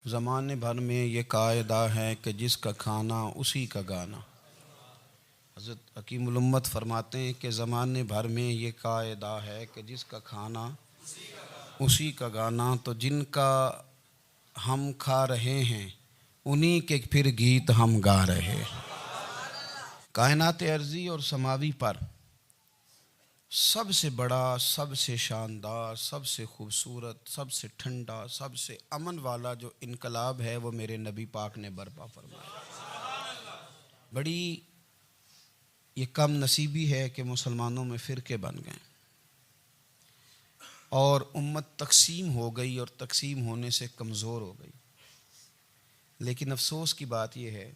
زمانے بھر میں یہ قاعدہ ہے کہ جس کا کھانا اسی کا گانا۔ حضرت حکیم الامت فرماتے ہیں کہ زمانے بھر میں یہ قاعدہ ہے کہ جس کا کھانا اسی کا گانا، تو جن کا ہم کھا رہے ہیں انہی کے پھر گیت ہم گا رہے ہیں۔ کائنات ارضی اور سماوی پر سب سے بڑا، سب سے شاندار، سب سے خوبصورت، سب سے ٹھنڈا، سب سے امن والا جو انقلاب ہے وہ میرے نبی پاک نے برپا فرمایا۔ بڑی یہ کم نصیبی ہے کہ مسلمانوں میں فرقے بن گئے اور امت تقسیم ہو گئی اور تقسیم ہونے سے کمزور ہو گئی۔ لیکن افسوس کی بات یہ ہے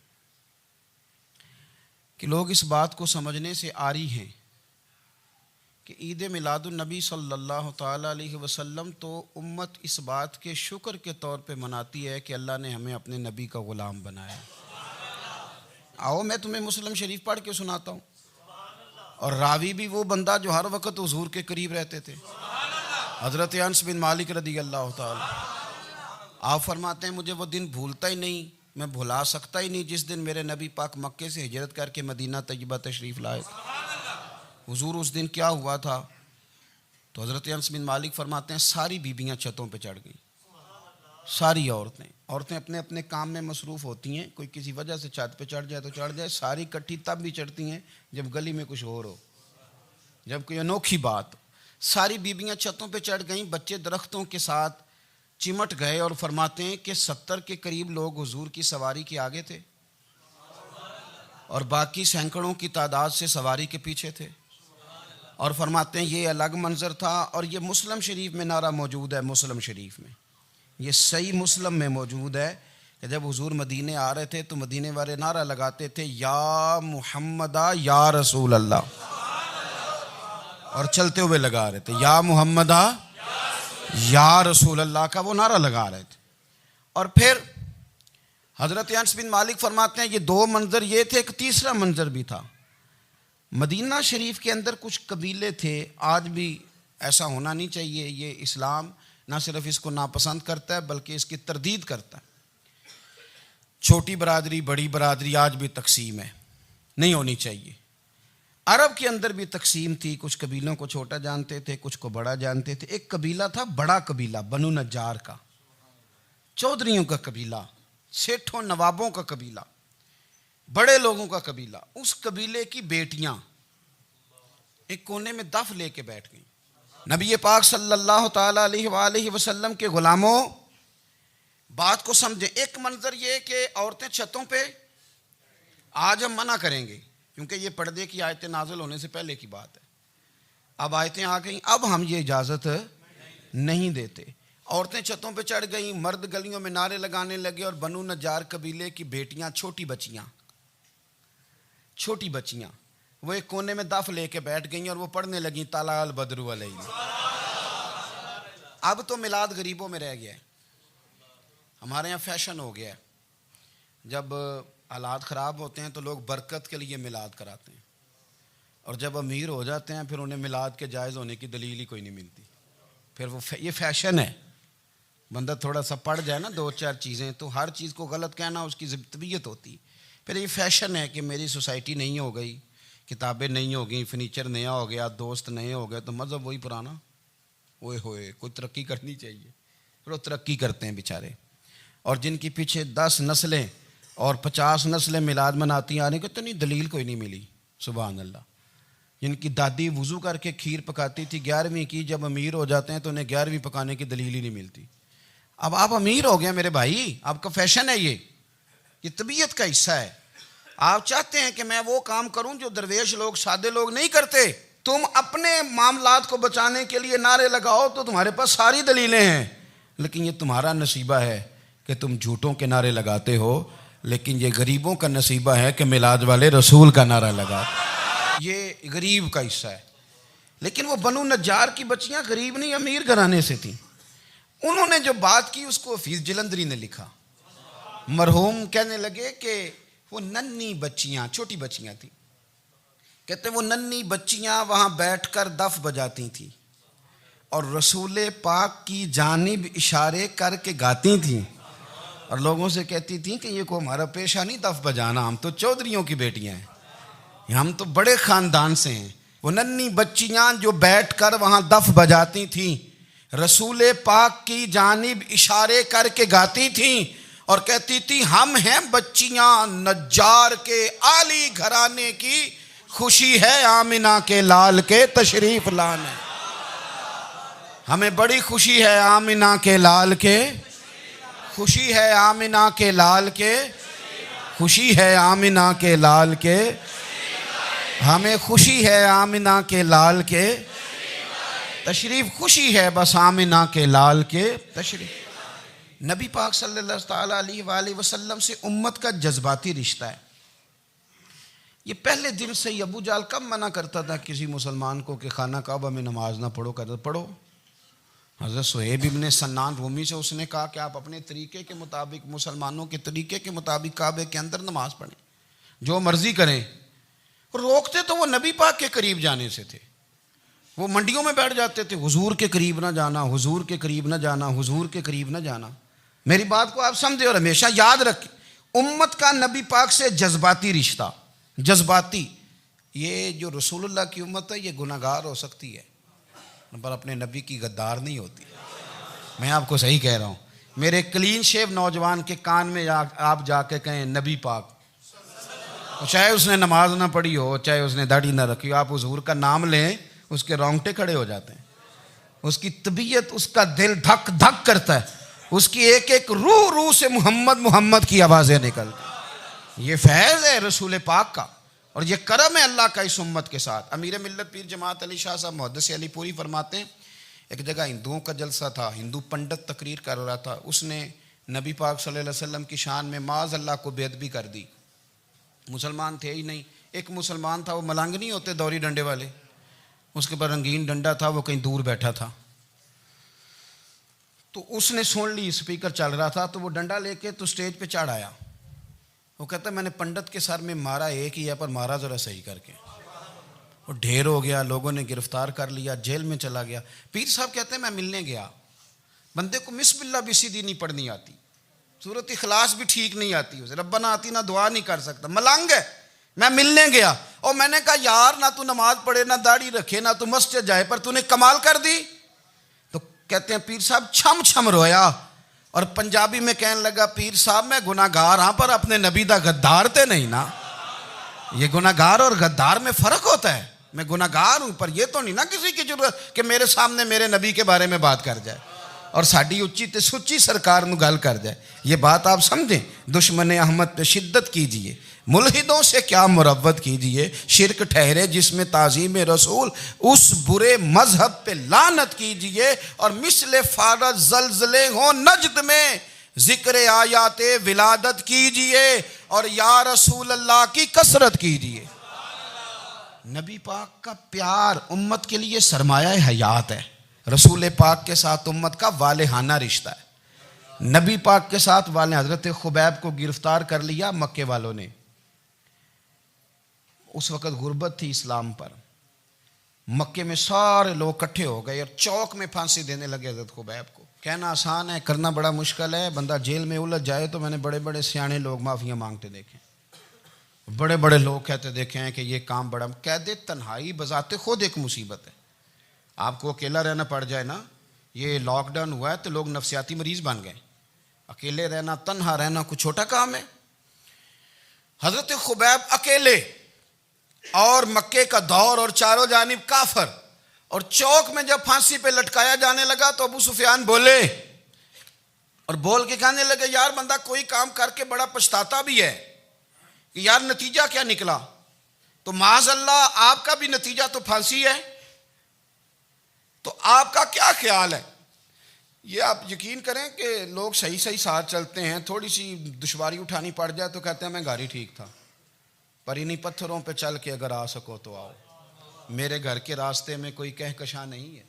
کہ لوگ اس بات کو سمجھنے سے عاری ہیں کہ عید میلاد النبی صلی اللہ تعالیٰ علیہ وسلم تو امت اس بات کے شکر کے طور پہ مناتی ہے کہ اللہ نے ہمیں اپنے نبی کا غلام بنایا۔ آؤ میں تمہیں مسلم شریف پڑھ کے سناتا ہوں، اور راوی بھی وہ بندہ جو ہر وقت حضور کے قریب رہتے تھے، حضرت انس بن مالک رضی اللہ تعالیٰ۔ آپ فرماتے ہیں مجھے وہ دن بھولتا ہی نہیں، میں بھلا سکتا ہی نہیں جس دن میرے نبی پاک مکے سے ہجرت کر کے مدینہ طیبہ تشریف لائے تھے۔ حضور اس دن کیا ہوا تھا؟ تو حضرت انس بن مالک فرماتے ہیں ساری بیبیاں چھتوں پہ چڑھ گئیں، ساری عورتیں اپنے اپنے کام میں مصروف ہوتی ہیں، کوئی کسی وجہ سے چھت پہ چڑھ جائے تو چڑھ جائے، ساری کٹھی تب بھی چڑھتی ہیں جب گلی میں کچھ اور ہو، جب کوئی انوکھی بات۔ ساری بیبیاں چھتوں پہ چڑھ گئیں، بچے درختوں کے ساتھ چمٹ گئے، اور فرماتے ہیں کہ 70 کے قریب لوگ حضور کی سواری کے آگے تھے اور باقی سینکڑوں کی تعداد سے سواری کے پیچھے تھے، اور فرماتے ہیں یہ الگ منظر تھا۔ اور یہ مسلم شریف میں نعرہ موجود ہے، مسلم شریف میں یہ صحیح مسلم میں موجود ہے کہ جب حضور مدینے آ رہے تھے تو مدینے والے نعرہ لگاتے تھے یا محمدہ یا رسول اللہ، اور چلتے ہوئے لگا رہے تھے یا محمدہ یا رسول اللہ کا وہ نعرہ لگا رہے تھے۔ اور پھر حضرت انس بن مالک فرماتے ہیں یہ دو منظر یہ تھے، ایک تیسرا منظر بھی تھا۔ مدینہ شریف کے اندر کچھ قبیلے تھے، آج بھی ایسا ہونا نہیں چاہیے، یہ اسلام نہ صرف اس کو ناپسند کرتا ہے بلکہ اس کی تردید کرتا ہے۔ چھوٹی برادری بڑی برادری آج بھی تقسیم ہے، نہیں ہونی چاہیے۔ عرب کے اندر بھی تقسیم تھی، کچھ قبیلوں کو چھوٹا جانتے تھے، کچھ کو بڑا جانتے تھے۔ ایک قبیلہ تھا بڑا قبیلہ، بنو نجار کا، چودھریوں کا قبیلہ، سیٹھوں نوابوں کا قبیلہ، بڑے لوگوں کا قبیلہ۔ اس قبیلے کی بیٹیاں ایک کونے میں دف لے کے بیٹھ گئیں۔ نبی پاک صلی اللہ تعالیٰ علیہ وآلہ وسلم کے غلاموں بات کو سمجھیں۔ ایک منظر یہ کہ عورتیں چھتوں پہ، آج ہم منع کریں گے کیونکہ یہ پردے کی آیتیں نازل ہونے سے پہلے کی بات ہے، اب آیتیں آ گئیں، اب ہم یہ اجازت نہیں دیتے۔ عورتیں چھتوں پہ چڑھ گئیں، مرد گلیوں میں نعرے لگانے لگے، اور بنو نجار قبیلے کی بیٹیاں، چھوٹی بچیاں وہ ایک کونے میں دف لے کے بیٹھ گئیں اور وہ پڑھنے لگیں طلع البدر علینا۔ اب تو میلاد غریبوں میں رہ گیا ہے، ہمارے یہاں فیشن ہو گیا ہے، جب حالات خراب ہوتے ہیں تو لوگ برکت کے لیے میلاد کراتے ہیں، اور جب امیر ہو جاتے ہیں پھر انہیں میلاد کے جائز ہونے کی دلیل ہی کوئی نہیں ملتی، پھر وہ یہ فیشن ہے۔ بندہ تھوڑا سا پڑھ جائے نا دو چار چیزیں تو ہر چیز کو غلط کہنا اس کی طبیعت ہوتی، پھر یہ فیشن ہے کہ میری سوسائٹی نہیں ہو گئی، کتابیں نہیں ہو گئیں، فرنیچر نیا ہو گیا، دوست نئے ہو گئے، تو مذہب وہی پرانا۔ اوئے ہوئے کوئی ترقی کرنی چاہیے، پھر وہ ترقی کرتے ہیں بیچارے، اور جن کی پیچھے 10 نسلیں اور 50 نسلیں میلاد مناتی آنے کو اتنی دلیل کوئی نہیں ملی، سبحان اللہ۔ جن کی دادی وضو کر کے کھیر پکاتی تھی 11ویں کی، جب امیر ہو جاتے ہیں تو انہیں 11ویں پکانے کی دلیل ہی نہیں ملتی۔ اب آپ امیر ہو گئے میرے بھائی، آپ کا فیشن ہے، یہ طبیعت کا حصہ ہے۔ آپ چاہتے ہیں کہ میں وہ کام کروں جو درویش لوگ، سادے لوگ نہیں کرتے۔ تم اپنے معاملات کو بچانے کے لیے نعرے لگاؤ تو تمہارے پاس ساری دلیلیں ہیں، لیکن یہ تمہارا نصیبہ ہے کہ تم جھوٹوں کے نعرے لگاتے ہو، لیکن یہ غریبوں کا نصیبہ ہے کہ میلاد والے رسول کا نعرہ لگاتے، یہ غریب کا حصہ ہے۔ لیکن وہ بنو نجار کی بچیاں غریب نہیں، امیر گھرانے سے تھیں۔ انہوں نے جو بات کی اس کو حفیظ جلندری نے لکھا۔ مرحوم کہنے لگے کہ وہ ننھی بچیاں، چھوٹی بچیاں تھیں، کہتے وہ ننھی بچیاں وہاں بیٹھ کر دف بجاتی تھیں اور رسول پاک کی جانب اشارے کر کے گاتی تھیں، اور لوگوں سے کہتی تھیں کہ یہ کو ہمارا پیشہ نہیں دف بجانا، ہم تو چودھریوں کی بیٹیاں ہیں، ہم تو بڑے خاندان سے ہیں۔ وہ ننھی بچیاں جو بیٹھ کر وہاں دف بجاتی تھیں، رسول پاک کی جانب اشارے کر کے گاتی تھیں اور کہتی تھی ہم ہیں بچیاں نجار کے عالی گھرانے کی، خوشی ہے آمنہ کے لال کے تشریف لانے، ہمیں بڑی خوشی ہے آمنہ کے لال کے، خوشی ہے آمنہ کے لال کے، خوشی ہے آمنہ کے لال کے، ہمیں خوشی ہے آمنہ کے لال کے تشریف، خوشی ہے بس آمنہ کے لال کے تشریف۔ نبی پاک صلی اللہ تعالیٰ علیہ وآلہ وسلم سے امت کا جذباتی رشتہ ہے۔ یہ پہلے دن سے ہی ابو جہل کب منع کرتا تھا کسی مسلمان کو کہ خانہ کعبہ میں نماز نہ پڑھو، کہتا پڑھو۔ حضرت صہیب ابن سنان رومی سے اس نے کہا کہ آپ اپنے طریقے کے مطابق، مسلمانوں کے طریقے کے مطابق کعبے کے اندر نماز پڑھیں، جو مرضی کریں۔ روکتے تو وہ نبی پاک کے قریب جانے سے تھے، وہ منڈیوں میں بیٹھ جاتے تھے، حضور کے قریب نہ جانا، حضور کے قریب نہ جانا، حضور کے قریب نہ جانا۔ میری بات کو آپ سمجھے اور ہمیشہ یاد رکھیں، امت کا نبی پاک سے جذباتی رشتہ، جذباتی۔ یہ جو رسول اللہ کی امت ہے یہ گناہگار ہو سکتی ہے پر اپنے نبی کی غدار نہیں ہوتی۔ میں آپ کو صحیح کہہ رہا ہوں۔ میرے کلین شیو نوجوان کے کان میں آپ جا کے کہیں نبی پاک، چاہے اس نے نماز نہ پڑھی ہو، چاہے اس نے داڑھی نہ رکھی ہو، آپ حضور کا نام لیں اس کے رونگٹے کھڑے ہو جاتے ہیں، اس کی طبیعت، اس کا دل دھک دھک کرتا ہے، اس کی ایک ایک روح سے محمد محمد کی آوازیں نکلتی۔ یہ فیض ہے رسول پاک کا اور یہ کرم ہے اللہ کا اس امت کے ساتھ۔ امیر ملت پیر جماعت علی شاہ صاحب محدث علی پوری فرماتے ہیں ایک جگہ ہندوؤں کا جلسہ تھا، ہندو پنڈت تقریر کر رہا تھا، اس نے نبی پاک صلی اللہ علیہ وسلم کی شان میں معاذ اللہ کو بے ادبی کر دی۔ مسلمان تھے ہی نہیں، ایک مسلمان تھا، وہ ملنگ نہیں ہوتے دوری ڈنڈے والے، اس کے پر رنگین ڈنڈا تھا، وہ کہیں دور بیٹھا تھا، تو اس نے سن لی اسپیکر چل رہا تھا، تو وہ ڈنڈا لے کے تو سٹیج پہ چڑھ آیا۔ وہ کہتا ہے میں نے پنڈت کے سر میں مارا ایک ہی ہے پر مارا ذرا صحیح کر کے، وہ ڈھیر ہو گیا، لوگوں نے گرفتار کر لیا، جیل میں چلا گیا۔ پیر صاحب کہتے ہیں میں ملنے گیا، بندے کو بسم اللہ بھی سیدھی نہیں پڑھنی آتی، سورۃ اخلاص بھی ٹھیک نہیں آتی، اسے ربنا آتینا دعا نہیں کر سکتا، ملنگ ہے۔ میں ملنے گیا اور میں نے کہا یار نہ تو نماز پڑھے، نہ داڑھی رکھے، نہ تو مسجد جائے، پر تو نے کمال کر دی۔ تو کہتے ہیں پیر صاحب چھم چھم رویا اور پنجابی میں کہنے لگا پیر صاحب میں گناہگار ہاں پر اپنے نبی دا غدار تے نہیں نا۔ یہ گناہگار اور غدار میں فرق ہوتا ہے، میں گناہگار ہوں پر یہ تو نہیں نا کسی کی ضرورت کہ میرے سامنے میرے نبی کے بارے میں بات کر جائے اور ساڑی اچھی تے سچی سرکار نو گل کر جائے۔ یہ بات آپ سمجھیں، دشمن احمد پہ شدت کیجئے، ملحدوں سے کیا مروت کیجئے، شرک ٹھہرے جس میں تعظیم رسول، اس برے مذہب پہ لعنت کیجئے، اور مثل فارض زلزلے ہوں نجد میں ذکر آیات ولادت کیجئے اور یا رسول اللہ کی کثرت کیجئے۔ نبی پاک کا پیار امت کے لیے سرمایہ حیات ہے۔ رسول پاک کے ساتھ امت کا والہانہ رشتہ ہے۔ نبی پاک کے ساتھ والے، حضرت خبیب کو گرفتار کر لیا مکے والوں نے، اس وقت غربت تھی اسلام پر، مکے میں سارے لوگ کٹھے ہو گئے اور چوک میں پھانسی دینے لگے حضرت خبیب کو۔ کہنا آسان ہے، کرنا بڑا مشکل ہے، بندہ جیل میں الجھ جائے تو میں نے بڑے بڑے سیانے لوگ معافیاں مانگتے دیکھے، بڑے بڑے لوگ کہتے دیکھے ہیں کہ یہ کام بڑا، قید تنہائی بذات خود ایک مصیبت ہے۔ آپ کو اکیلا رہنا پڑ جائے نا، یہ لاک ڈاؤن ہوا ہے تو لوگ نفسیاتی مریض بن گئے، اکیلے رہنا، تنہا رہنا کوئی چھوٹا کام ہے۔ حضرت خبیب اکیلے اور مکے کا دور اور چاروں جانب کافر، اور چوک میں جب پھانسی پہ لٹکایا جانے لگا تو ابو سفیان بولے اور بول کے کہنے لگے یار بندہ کوئی کام کر کے بڑا پچھتاتا بھی ہے کہ یار نتیجہ کیا نکلا، تو معاذ اللہ آپ کا بھی نتیجہ تو پھانسی ہے، تو آپ کا کیا خیال ہے؟ یہ آپ یقین کریں کہ لوگ صحیح صحیح ساتھ چلتے ہیں، تھوڑی سی دشواری اٹھانی پڑ جائے تو کہتے ہیں میں گاڑی ٹھیک تھا، پر انہی پتھروں پہ چل کے اگر آ سکو تو آؤ، میرے گھر کے راستے میں کوئی کہکشاں نہیں ہے۔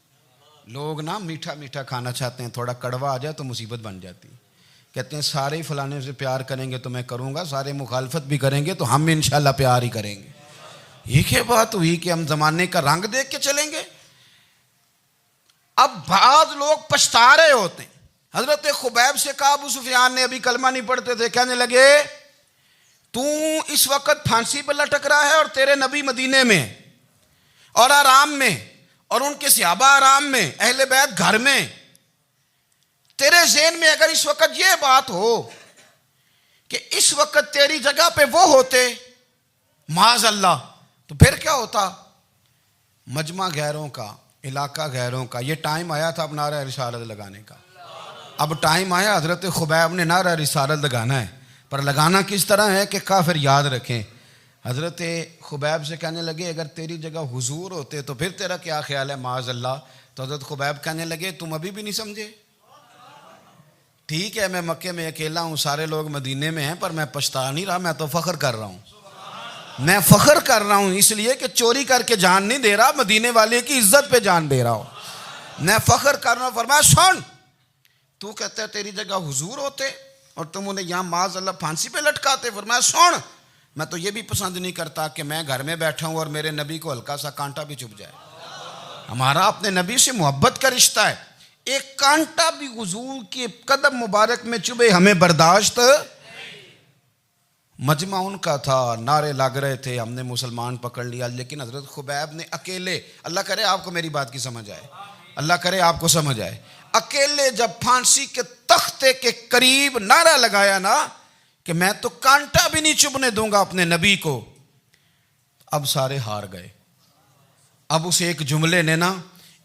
لوگ نا میٹھا میٹھا کھانا چاہتے ہیں، تھوڑا کڑوا آ جائے تو مصیبت بن جاتی ہے۔ کہتے ہیں سارے فلانے سے پیار کریں گے تو میں کروں گا، سارے مخالفت بھی کریں گے تو ہم انشاءاللہ پیار ہی کریں گے۔ یہ کیا بات ہوئی کہ ہم زمانے کا رنگ دیکھ کے چلیں گے؟ اب بعض لوگ پچھتا رہے ہوتے ہیں، حضرت خبیب سے کہا، ابو سفیان نے ابھی کلمہ نہیں پڑھتے تھے، کہنے لگے تو اس وقت پھانسی پہ لٹک رہا ہے اور تیرے نبی مدینے میں اور آرام میں، اور ان کے صحابہ آرام میں، اہل بیت گھر میں، تیرے ذہن میں اگر اس وقت یہ بات ہو کہ اس وقت تیری جگہ پہ وہ ہوتے معاذ اللہ، تو پھر کیا ہوتا؟ مجمع غیروں کا، علاقہ غیروں کا، یہ ٹائم آیا تھا اب نعرہ رسالت لگانے کا، اب ٹائم آیا حضرت خبیب نے نعرہ رسالت لگانا ہے، پر لگانا کس طرح ہے کہ کافر یاد رکھیں۔ حضرت خبیب سے کہنے لگے اگر تیری جگہ حضور ہوتے تو پھر تیرا کیا خیال ہے معاذ اللہ؟ تو حضرت خبیب کہنے لگے تم ابھی بھی نہیں سمجھے؟ ٹھیک ہے میں مکے میں اکیلا ہوں، سارے لوگ مدینے میں ہیں، پر میں پچھتا نہیں رہا، میں تو فخر کر رہا ہوں، میں فخر کر رہا ہوں اس لیے کہ چوری کر کے جان نہیں دے رہا، مدینے والے کی عزت پہ جان دے رہا ہوں، میں فخر کر رہا ہوں۔ فرمایا سن، تو کہتا ہے تیری جگہ حضور ہوتے اور تم انہیں یہاں معاذ اللہ پھانسی پہ لٹکاتے۔ فرمایا سن، میں تو یہ بھی پسند نہیں کرتا کہ میں گھر میں بیٹھا ہوں اور میرے نبی کو ہلکا سا کانٹا بھی چبھ جائے، ہمارا اپنے نبی سے محبت کا رشتہ ہے، ایک کانٹا بھی حضور کے قدم مبارک میں چبھے ہمیں برداشت۔ مجمع ان کا تھا، نعرے لگ رہے تھے، ہم نے مسلمان پکڑ لیا، لیکن حضرت خبیب نے اکیلے، اللہ کرے آپ کو میری بات کی سمجھ آئے، اللہ کرے آپ کو سمجھ آئے، اکیلے جب پھانسی کے تختے کے قریب نعرہ لگایا نا کہ میں تو کانٹا بھی نہیں چبھنے دوں گا اپنے نبی کو، اب سارے ہار گئے۔ اب اس ایک جملے نے نا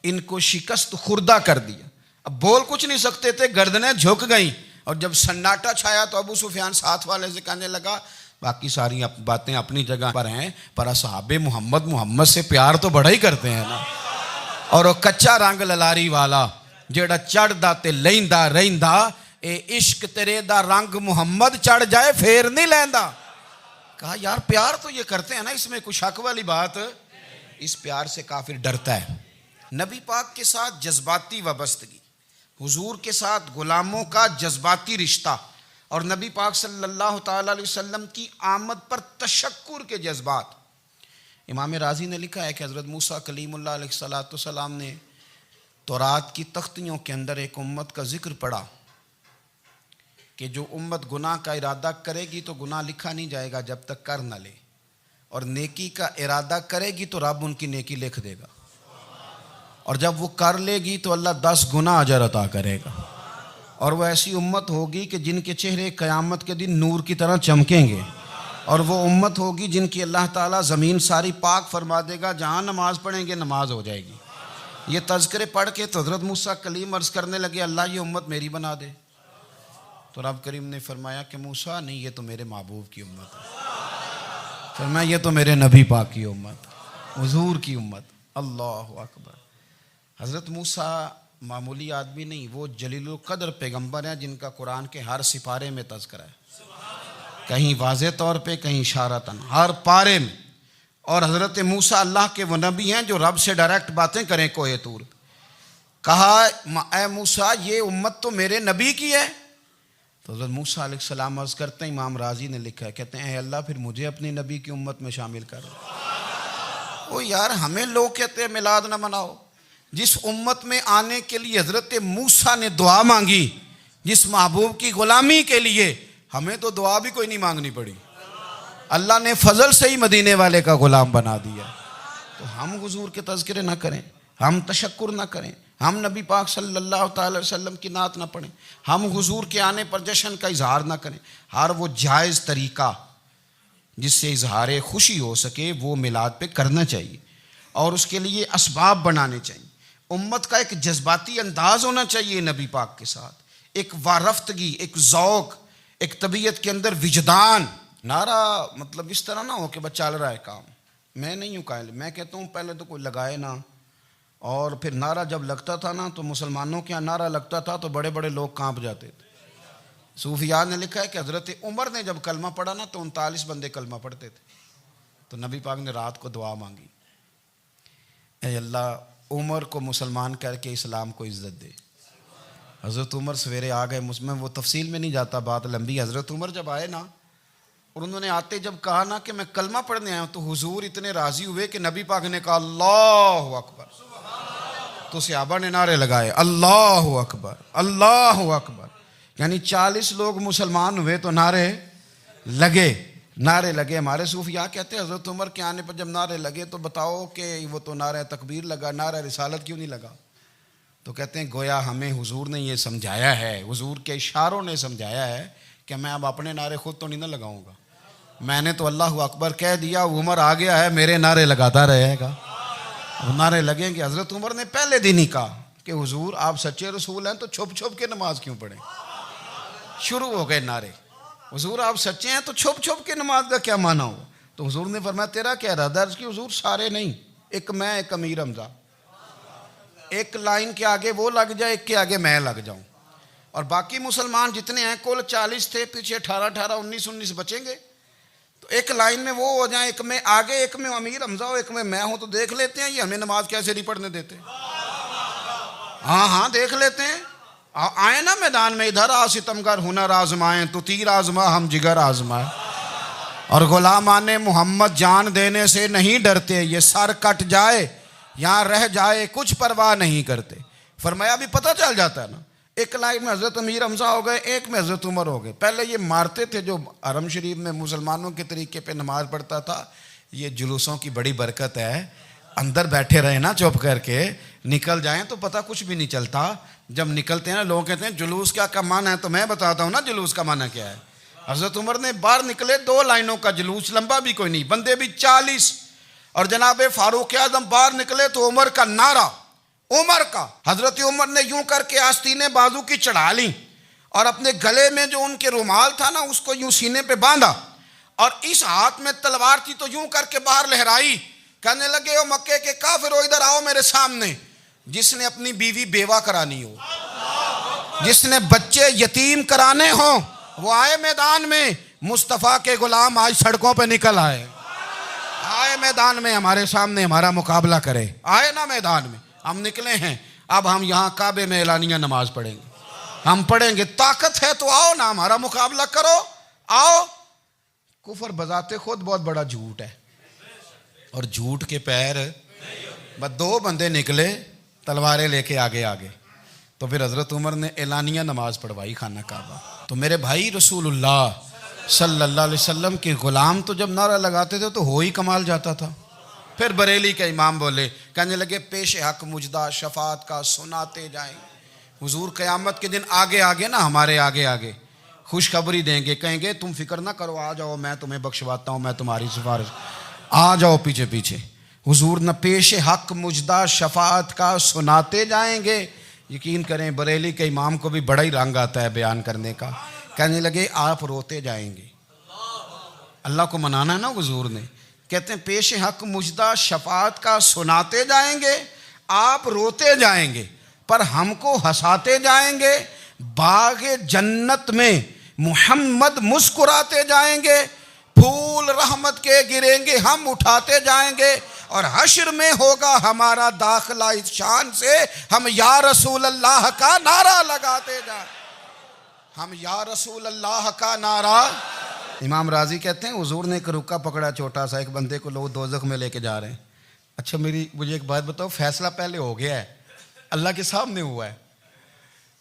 ان کو شکست خوردہ کر دیا، اب بول کچھ نہیں سکتے تھے، گردنیں جھک گئیں، اور جب سناٹا چھایا تو ابو سفیان ساتھ والے سے کہنے لگا باقی ساری باتیں اپنی جگہ پر ہیں، پر اصحاب محمد سے پیار تو بڑا ہی کرتے ہیں نا، اور وہ کچا رنگ للاری والا جیڑا چڑھ دا تے لیندا رہندا، اے عشق تیرے دا رنگ محمد چڑھ جائے پھر نہیں لیندا۔ کہا یار پیار تو یہ کرتے ہیں نا، اس میں کوئی شک والی بات، اس پیار سے کافر ڈرتا ہے۔ نبی پاک کے ساتھ جذباتی وابستگی، حضور کے ساتھ غلاموں کا جذباتی رشتہ، اور نبی پاک صلی اللہ تعالی علیہ وسلم کی آمد پر تشکر کے جذبات۔ امام رازی نے لکھا ہے کہ حضرت موسیٰ کلیم اللہ علیہ السلام نے تورات کی تختیوں کے اندر ایک امت کا ذکر پڑھا کہ جو امت گناہ کا ارادہ کرے گی تو گناہ لکھا نہیں جائے گا جب تک کر نہ لے، اور نیکی کا ارادہ کرے گی تو رب ان کی نیکی لکھ دے گا، اور جب وہ کر لے گی تو اللہ 10 گنا اجر عطا کرے گا، اور وہ ایسی امت ہوگی کہ جن کے چہرے قیامت کے دن نور کی طرح چمکیں گے، اور وہ امت ہوگی جن کی اللہ تعالیٰ زمین ساری پاک فرما دے گا، جہاں نماز پڑھیں گے نماز ہو جائے گی۔ یہ تذکرے پڑھ کے تو حضرت موسیٰ کلیم عرض کرنے لگے اللہ یہ امت میری بنا دے، تو رب کریم نے فرمایا کہ موسیٰ نہیں، یہ تو میرے محبوب کی امت ہے، فرمایا یہ تو میرے نبی پاک کی امت، حضور کی امت۔ اللہ اکبر۔ حضرت موسیٰ معمولی آدمی نہیں، وہ جلیل القدر پیغمبر ہیں جن کا قرآن کے ہر سپارے میں تذکرہ ہے، کہیں واضح طور پہ کہیں اشارتاً، ہر پارے میں۔ اور حضرت موسیٰ اللہ کے وہ نبی ہیں جو رب سے ڈائریکٹ باتیں کریں کوہ طور۔ کہا اے موسیٰ یہ امت تو میرے نبی کی ہے، تو حضرت موسیٰ علیہ السلام عرض کرتے ہیں، امام رازی نے لکھا ہے، کہتے ہیں اے اللہ پھر مجھے اپنی نبی کی امت میں شامل کر۔ او یار ہمیں لوگ کہتے ہیں میلاد نہ مناؤ، جس امت میں آنے کے لیے حضرت موسیٰ نے دعا مانگی، جس محبوب کی غلامی کے لیے، ہمیں تو دعا بھی کوئی نہیں مانگنی پڑی، اللہ نے فضل سے ہی مدینے والے کا غلام بنا دیا۔ تو ہم حضور کے تذکرے نہ کریں، ہم تشکر نہ کریں، ہم نبی پاک صلی اللہ تعالی وسلم کی نعت نہ پڑھیں، ہم حضور کے آنے پر جشن کا اظہار نہ کریں، ہر وہ جائز طریقہ جس سے اظہار خوشی ہو سکے وہ میلاد پہ کرنا چاہیے، اور اس کے لیے اسباب بنانے چاہیے۔ امت کا ایک جذباتی انداز ہونا چاہیے نبی پاک کے ساتھ، ایک وارفتگی، ایک ذوق، ایک طبیعت کے اندر وجدان۔ نعرہ مطلب اس طرح نہ ہو کہ بس چل رہا ہے کام، میں نہیں ہوں قائل، میں کہتا ہوں پہلے تو کوئی لگائے نہ، اور پھر نعرہ جب لگتا تھا نا تو مسلمانوں کے یہاں نعرہ لگتا تھا تو بڑے بڑے لوگ کانپ جاتے تھے۔ صوفیاء نے لکھا ہے کہ حضرت عمر نے جب کلمہ پڑھا نا تو 39 بندے کلمہ پڑھتے تھے، تو نبی پاک نے رات کو دعا مانگی، اے اللہ عمر کو مسلمان کر کے اسلام کو عزت دے۔ حضرت عمر سویرے آ گئے، میں وہ تفصیل میں نہیں جاتا، بات لمبی۔ حضرت عمر جب آئے نا اور انہوں نے آتے جب کہا نا کہ میں کلمہ پڑھنے آیا ہوں، تو حضور اتنے راضی ہوئے کہ نبی پاک نے کہا اللہ اکبر، تو صحابہ نے نعرے لگائے اللہ اکبر اللہ اکبر، یعنی 40 لوگ مسلمان ہوئے تو نعرے لگے ہمارے صوفیاء کہتے ہیں حضرت عمر کے آنے پر جب نعرے لگے تو بتاؤ کہ وہ تو نعرہ تکبیر لگا، نعرہ رسالت کیوں نہیں لگا؟ تو کہتے ہیں گویا ہمیں حضور نے یہ سمجھایا ہے، حضور کے اشاروں نے سمجھایا ہے کہ میں اب اپنے نعرے خود تو نہیں نہ لگاؤں گا، میں نے تو اللہ اکبر کہہ دیا، عمر آ گیا ہے میرے نعرے لگاتا رہے گا، نعرے لگیں گے۔ حضرت عمر نے پہلے دن ہی کہا کہ حضور آپ سچے رسول ہیں تو چھپ چھپ کے نماز کیوں پڑھیں؟ شروع ہو گئے نعرے، حضور آپ سچے ہیں تو چھپ چھپ کے نماز کا کیا معنی ہو؟ تو حضور نے فرمایا تیرا کیا ارادہ ہے؟ کہ حضور سارے نہیں، ایک میں ایک امیر حمزہ، ایک لائن کے آگے وہ لگ جائے، ایک کے آگے میں لگ جاؤں، اور باقی مسلمان جتنے ہیں کل 40 تھے، پیچھے 18 19 بچیں گے، تو ایک لائن میں وہ ہو جائیں، ایک میں آگے ایک میں امیر حمزہ ہو، ایک میں ہوں، تو دیکھ لیتے ہیں یہ ہمیں نماز کیسے نہیں پڑھنے دیتے۔ ہاں دیکھ لیتے ہیں، آئے نا میدان میں، ادھر آ ستمگر ہنر آزمائیں، تو تیر آزما ہم جگر آزمائیں، اور غلامان محمد جان دینے سے نہیں ڈرتے، یہ سر کٹ جائے یہاں رہ جائے کچھ پرواہ نہیں کرتے۔ فرمایا بھی پتہ چل جاتا ہے نا، ایک لائن میں حضرت امیر حمزہ ہو گئے، ایک میں حضرت عمر ہو گئے۔ پہلے یہ مارتے تھے جو حرم شریف میں مسلمانوں کے طریقے پہ نماز پڑھتا تھا، یہ جلوسوں کی بڑی برکت ہے، اندر بیٹھے رہے نا چپ کر کے، نکل جائیں تو پتہ کچھ بھی نہیں چلتا۔ جب نکلتے ہیں نا لوگ کہتے ہیں جلوس کیا معنی ہے، تو میں بتاتا ہوں نا جلوس کا معنی کیا ہے۔ حضرت عمر نے باہر نکلے 2 لائنوں کا جلوس، لمبا بھی کوئی نہیں، بندے بھی 40، اور جناب فاروق اعظم باہر نکلے تو عمر کا نعرہ، عمر کا، حضرت عمر نے یوں کر کے آستینیں بازو کی چڑھا لیں، اور اپنے گلے میں جو ان کے رومال تھا نا اس کو یوں سینے پہ باندھا، اور اس ہاتھ میں تلوار تھی تو یوں کر کے باہر لہرائی، کہنے لگے او مکے کے کافرو ادھر آؤ میرے سامنے، جس نے اپنی بیوی بیوہ کرانی ہو، جس نے بچے یتیم کرانے ہوں، وہ آئے میدان میں، مصطفیٰ کے غلام آج سڑکوں پہ نکل آئے میدان میں ہمارے سامنے ہمارا مقابلہ کرے، آئے نا میدان میں، ہم نکلے ہیں، اب ہم یہاں کعبے میں اعلانیہ نماز پڑھیں گے، ہم پڑھیں گے، طاقت ہے تو آؤ نا ہمارا مقابلہ کرو، آؤ۔ کفر بذات خود بہت بڑا جھوٹ ہے، اور جھوٹ کے پیر، بس 2 بندے نکلے تلواریں لے کے آگے، تو پھر حضرت عمر نے اعلانیہ نماز پڑھوائی خانہ کعبہ۔ تو میرے بھائی رسول اللہ صلی اللہ علیہ وسلم کے غلام تو جب نعرہ لگاتے تھے تو ہو ہی کمال جاتا تھا۔ پھر بریلی کے امام بولے، کہنے لگے پیش حق مجدہ شفاعت کا سناتے جائیں، حضور قیامت کے دن آگے نا ہمارے آگے خوشخبری دیں گے، کہیں گے تم فکر نہ کرو، آ جاؤ میں تمہیں بخشواتا ہوں، میں تمہاری سفارش، آ جاؤ پیچھے۔ حضور نہ پیش حق مجدہ شفاعت کا سناتے جائیں گے۔ یقین کریں بریلی کے امام کو بھی بڑا ہی رنگ آتا ہے بیان کرنے کا، کہنے لگے آپ روتے جائیں گے، اللہ کو منانا ہے نا حضور نے، کہتے ہیں پیش حق مجدہ شفاعت کا سناتے جائیں گے، آپ روتے جائیں گے پر ہم کو ہنساتے جائیں گے، باغ جنت میں محمد مسکراتے جائیں گے، پھول رحمت کے گریں گے ہم اٹھاتے جائیں گے، اور حشر میں ہوگا ہمارا داخلہ اس شان سے ہم یا رسول اللہ کا نعرہ لگاتے جائیں، ہم یا رسول اللہ کا نعرہ۔ امام راضی کہتے ہیں حضور نے ایک رکا پکڑا چھوٹا سا، ایک بندے کو لوگ دوزخ میں لے کے جا رہے ہیں، اچھا مجھے ایک بات بتاؤ، فیصلہ پہلے ہو گیا ہے، اللہ کے سامنے ہوا ہے،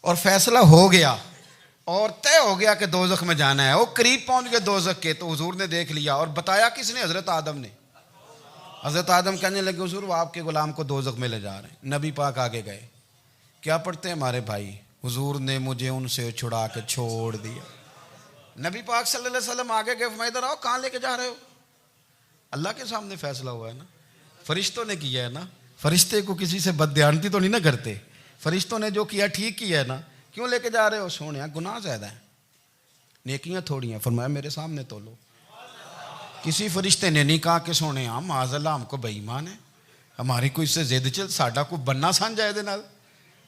اور فیصلہ ہو گیا اور طے ہو گیا کہ دوزخ میں جانا ہے، وہ قریب پہنچ گئے دوزخ کے، تو حضور نے دیکھ لیا، اور بتایا کس نے؟ حضرت آدم نے۔ حضرت آدم کہنے لگے حضور وہ آپ کے غلام کو دوزخ میں لے جا رہے ہیں، نبی پاک آگے گئے، کیا پڑھتے ہیں ہمارے بھائی؟ حضور نے مجھے ان سے چھڑا کے چھوڑ دیا۔ نبی پاک صلی اللہ علیہ وسلم آگے گئے، فرمایا ادھر آؤ، کہاں لے کے جا رہے ہو؟ اللہ کے سامنے فیصلہ ہوا ہے نا، فرشتوں نے کیا ہے نا، فرشتے کو کسی سے بددیانتی تو نہیں نہ کرتے، فرشتوں نے جو کیا ٹھیک کیا ہے نا، کیوں لے کے جا رہے ہو؟ سونے گناہ زیادہ ہیں، نیکیاں تھوڑی ہیں، فرمایا میرے سامنے تولو۔ کسی فرشتے نے نہیں کہا کہ سونے معاذ اللہ ہم کو بے ایمان ہے، ہماری کوئی اس سے زد چل ساڈا کو بننا سان جائے دے نال،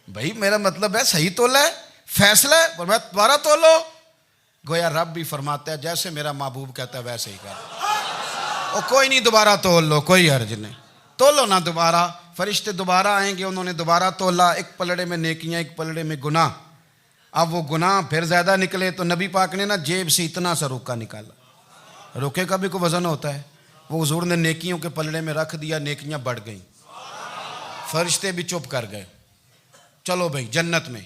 بھائی میرا مطلب ہے صحیح تولا ہے، فیصلہ ہے، فرمایا دوبارہ تولو۔ گویا رب بھی فرماتا ہے جیسے میرا محبوب کہتا ہے ویسے ہی کر، او کوئی نہیں دوبارہ تول لو، کوئی حرج نہیں، تولو نہ دوبارہ۔ فرشتے دوبارہ آئیں گے، انہوں نے دوبارہ تولا، ایک پلڑے میں نیکیاں ایک پلڑے میں گناہ، اب وہ گناہ پھر زیادہ نکلے تو نبی پاک نے نا جیب سے اتنا سا روکا نکالا، روکے کا بھی کوئی وزن ہوتا ہے، وہ حضور نے نیکیوں کے پلڑے میں رکھ دیا، نیکیاں بڑھ گئیں، فرشتے بھی چپ کر گئے. چلو بھائی جنت میں.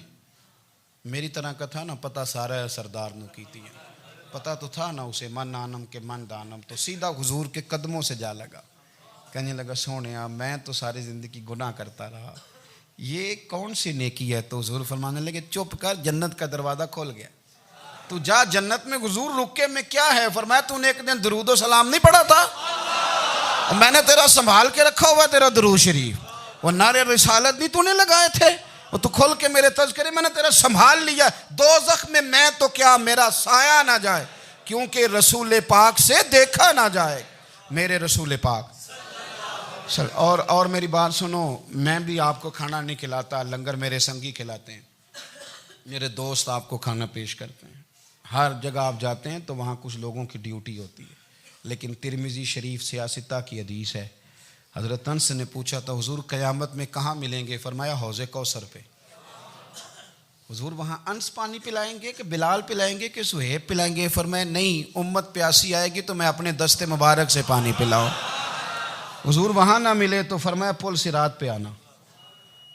میری طرح کا تھا نا پتہ سارا ہے سردار نے کیتی ہے, پتہ تو تھا نا اسے من آنم کے من دانم, تو سیدھا حضور کے قدموں سے جا لگا. کہنے لگا سونیا میں تو ساری زندگی گناہ کرتا رہا, یہ کون سی نیکی ہے؟ تو حضور فرمانے لگے چپ کر, جنت کا دروازہ کھول گیا, تو جا جنت میں. حضور رکے میں کیا ہے؟ فرمایا تو نے ایک دن درود و سلام نہیں پڑھا تھا, میں نے تیرا سنبھال کے رکھا ہوا تیرا درود شریف, وہ نعرے رسالت بھی تو نے لگائے تھے, وہ تو کھول کے میرے تذکرے میں نے تیرا سنبھال لیا. دوزخ میں میں تو کیا میرا سایہ نہ جائے, کیونکہ رسول پاک سے دیکھا نہ جائے. میرے رسول پاک اور میری بات سنو, میں بھی آپ کو کھانا نہیں کھلاتا, لنگر میرے سنگی کھلاتے ہیں, میرے دوست آپ کو کھانا پیش کرتے ہیں. ہر جگہ آپ جاتے ہیں تو وہاں کچھ لوگوں کی ڈیوٹی ہوتی ہے. لیکن ترمذی شریف سیاستہ کی حدیث ہے, حضرت انس نے پوچھا تھا حضور قیامت میں کہاں ملیں گے؟ فرمایا حوض کوثر پہ. حضور وہاں انس پانی پلائیں گے کہ بلال پلائیں گے کہ سہیب پلائیں گے؟ فرمایا نہیں, امت پیاسی آئے گی تو میں اپنے دست مبارک سے پانی پلاؤں. حضور وہاں نہ ملے تو فرمایا پل صراط پہ آنا,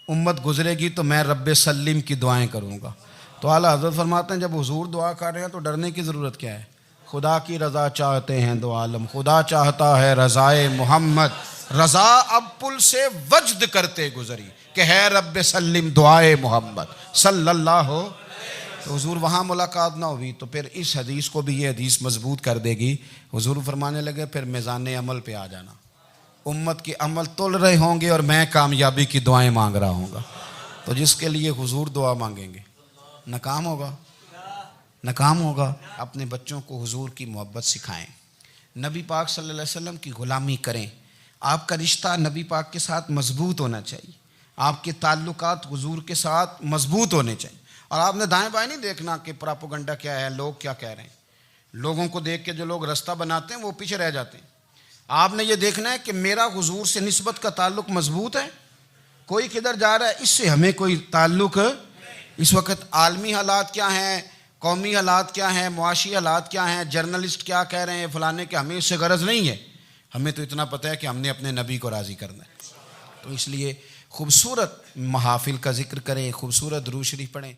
امت گزرے گی تو میں رب سلم کی دعائیں کروں گا. تو اعلیٰ حضرت فرماتے ہیں جب حضور دعا کر رہے ہیں تو ڈرنے کی ضرورت کیا ہے؟ خدا کی رضا چاہتے ہیں دو عالم, خدا چاہتا ہے رضائے محمد, رضا اب پل سے وجد کرتے گزری کہ ہے رب سلم دعائے محمد صلی اللہ ہو. تو حضور وہاں ملاقات نہ ہوئی تو پھر اس حدیث کو بھی یہ حدیث مضبوط کر دے گی. حضور فرمانے لگے پھر میزان عمل پہ آ جانا, امت کے عمل تول رہے ہوں گے اور میں کامیابی کی دعائیں مانگ رہا ہوں گا. تو جس کے لیے حضور دعا مانگیں گے ناکام ہوگا, ناکام ہوگا. اپنے بچوں کو حضور کی محبت سکھائیں, نبی پاک صلی اللہ علیہ وسلم کی غلامی کریں. آپ کا رشتہ نبی پاک کے ساتھ مضبوط ہونا چاہیے, آپ کے تعلقات حضور کے ساتھ مضبوط ہونے چاہیے. اور آپ نے دائیں بائیں نہیں دیکھنا کہ پراپوگنڈا کیا ہے, لوگ کیا کہہ رہے ہیں. لوگوں کو دیکھ کے جو لوگ رستہ بناتے ہیں وہ پیچھے رہ جاتے ہیں. آپ نے یہ دیکھنا ہے کہ میرا حضور سے نسبت کا تعلق مضبوط ہے, کوئی کدھر جا رہا ہے اس سے ہمیں کوئی تعلق. اس وقت عالمی حالات کیا ہیں, قومی حالات کیا ہیں, معاشی حالات کیا ہیں, جرنلسٹ کیا کہہ رہے ہیں فلانے کے, ہمیں اس سے غرض نہیں ہے. ہمیں تو اتنا پتہ ہے کہ ہم نے اپنے نبی کو راضی کرنا ہے. تو اس لیے خوبصورت محافل کا ذکر کریں, خوبصورت درود شریف پڑھیں.